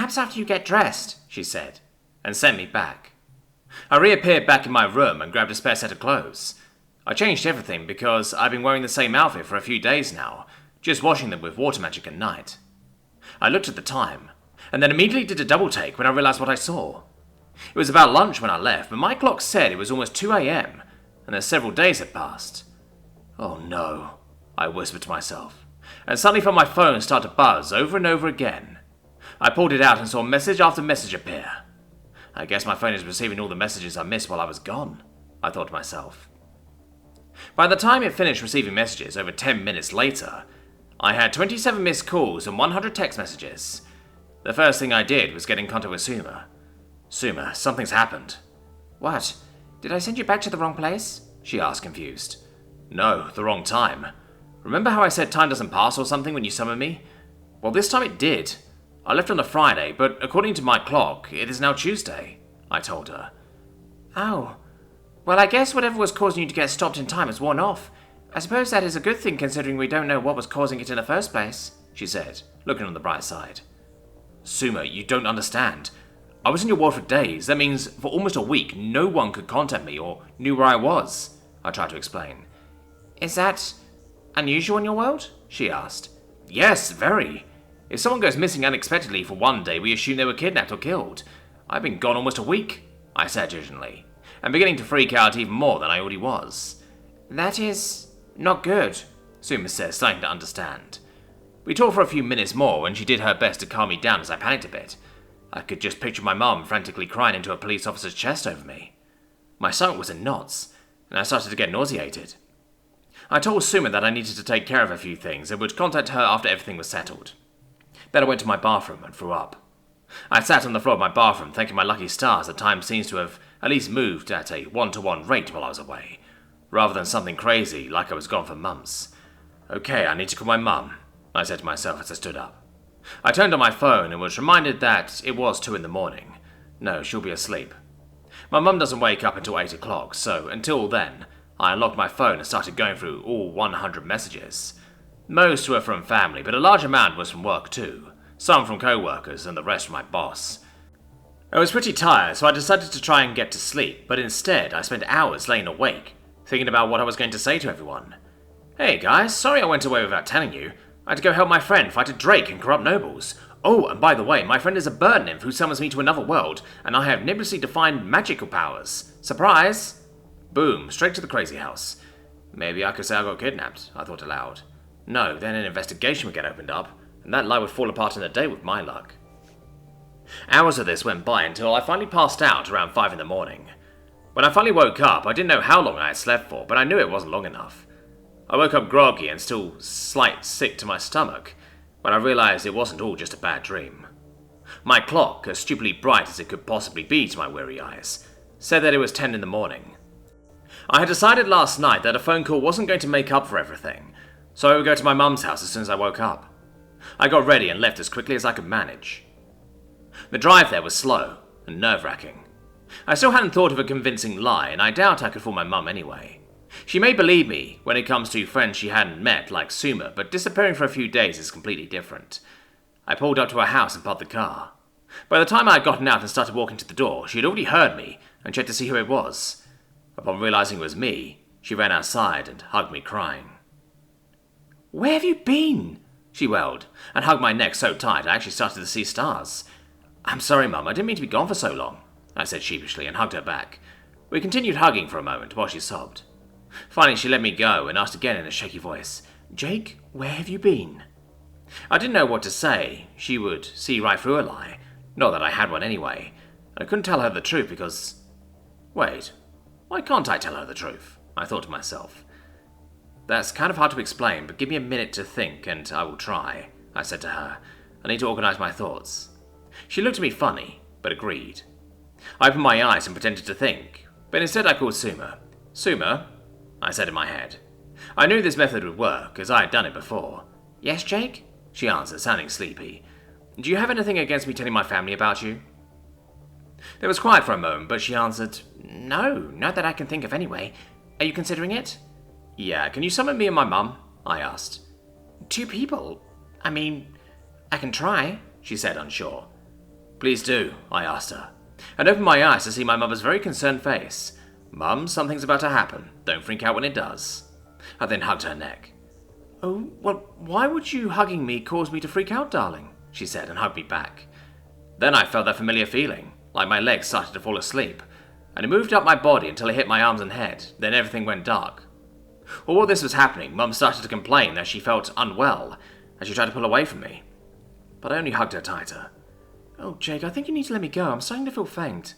Perhaps after you get dressed, she said, and sent me back. I reappeared back in my room and grabbed a spare set of clothes. I changed everything because I've been wearing the same outfit for a few days now, just washing them with water magic at night. I looked at the time, and then immediately did a double take when I realized what I saw. It was about lunch when I left, but my clock said it was almost 2 a.m, and that several days had passed. Oh no, I whispered to myself, and suddenly felt my phone start to buzz over and over again. I pulled it out and saw message after message appear. I guess my phone is receiving all the messages I missed while I was gone, I thought to myself. By the time it finished receiving messages over 10 minutes later, I had 27 missed calls and 100 text messages. The first thing I did was get in contact with Suma. Suma, something's happened. What? Did I send you back to the wrong place? She asked, confused. No, the wrong time. Remember how I said time doesn't pass or something when you summoned me? Well, this time it did. I left on a Friday, but according to my clock, it is now Tuesday, I told her. Oh. Well, I guess whatever was causing you to get stopped in time has worn off. I suppose that is a good thing considering we don't know what was causing it in the first place, she said, looking on the bright side. Suma, you don't understand. I was in your world for days. That means for almost a week, no one could contact me or knew where I was, I tried to explain. Is that unusual in your world? She asked. Yes, very. If someone goes missing unexpectedly for one day, we assume they were kidnapped or killed. I've been gone almost a week, I said urgently, and beginning to freak out even more than I already was. That is not good, Suma said, starting to understand. We talked for a few minutes more, and she did her best to calm me down as I panicked a bit. I could just picture my mum frantically crying into a police officer's chest over me. My stomach was in knots, and I started to get nauseated. I told Suma that I needed to take care of a few things and would contact her after everything was settled. Then I went to my bathroom and threw up. I sat on the floor of my bathroom thanking my lucky stars that time seems to have at least moved at a 1-to-1 rate while I was away, rather than something crazy like I was gone for months. Okay, I need to call my mum, I said to myself as I stood up. I turned on my phone and was reminded that it was 2 a.m. No, she'll be asleep. My mum doesn't wake up until 8 o'clock, so until then, I unlocked my phone and started going through all 100 messages. Most were from family, but a large amount was from work too. Some from co-workers and the rest from my boss. I was pretty tired, so I decided to try and get to sleep, but instead I spent hours laying awake, thinking about what I was going to say to everyone. Hey guys, sorry I went away without telling you. I had to go help my friend fight a drake and corrupt nobles. Oh, and by the way, my friend is a bird nymph who summons me to another world, and I have nebulously defined magical powers. Surprise! Boom, straight to the crazy house. Maybe I could say I got kidnapped, I thought aloud. No, then an investigation would get opened up, and that lie would fall apart in a day with my luck. Hours of this went by until I finally passed out around 5 a.m. When I finally woke up, I didn't know how long I had slept for, but I knew it wasn't long enough. I woke up groggy and still slight sick to my stomach, when I realized it wasn't all just a bad dream. My clock, as stupidly bright as it could possibly be to my weary eyes, said that it was 10 a.m. I had decided last night that a phone call wasn't going to make up for everything, so I would go to my mum's house as soon as I woke up. I got ready and left as quickly as I could manage. The drive there was slow and nerve-wracking. I still hadn't thought of a convincing lie, and I doubt I could fool my mum anyway. She may believe me when it comes to friends she hadn't met, like Suma, but disappearing for a few days is completely different. I pulled up to her house and parked the car. By the time I had gotten out and started walking to the door, she had already heard me and checked to see who it was. Upon realizing it was me, she ran outside and hugged me crying. Where have you been? She wailed, and hugged my neck so tight I actually started to see stars. I'm sorry, Mum, I didn't mean to be gone for so long, I said sheepishly and hugged her back. We continued hugging for a moment while she sobbed. Finally, she let me go and asked again in a shaky voice, Jake, where have you been? I didn't know what to say. She would see right through a lie. Not that I had one anyway. I couldn't tell her the truth because... Wait, why can't I tell her the truth? I thought to myself. That's kind of hard to explain, but give me a minute to think and I will try, I said to her. I need to organize my thoughts. She looked at me funny, but agreed. I opened my eyes and pretended to think, but instead I called Suma. Suma, I said in my head. I knew this method would work, as I had done it before. Yes, Jake? She answered, sounding sleepy. Do you have anything against me telling my family about you? There was quiet for a moment, but she answered, No, not that I can think of anyway. Are you considering it? Yeah, can you summon me and my mum? I asked. 2 people? I mean, I can try, she said, unsure. Please do, I asked her, and opened my eyes to see my mother's very concerned face. Mum, something's about to happen. Don't freak out when it does. I then hugged her neck. Oh, well, why would you hugging me cause me to freak out, darling? She said and hugged me back. Then I felt that familiar feeling, like my legs started to fall asleep, and it moved up my body until it hit my arms and head. Then everything went dark. While all this was happening, Mum started to complain that she felt unwell, and she tried to pull away from me. But I only hugged her tighter. Oh, Jake, I think you need to let me go. I'm starting to feel faint.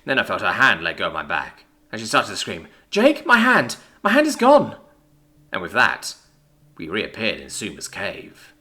Then I felt her hand let go of my back, and she started to scream, Jake, my hand! My hand is gone! And with that, we reappeared in Suma's cave.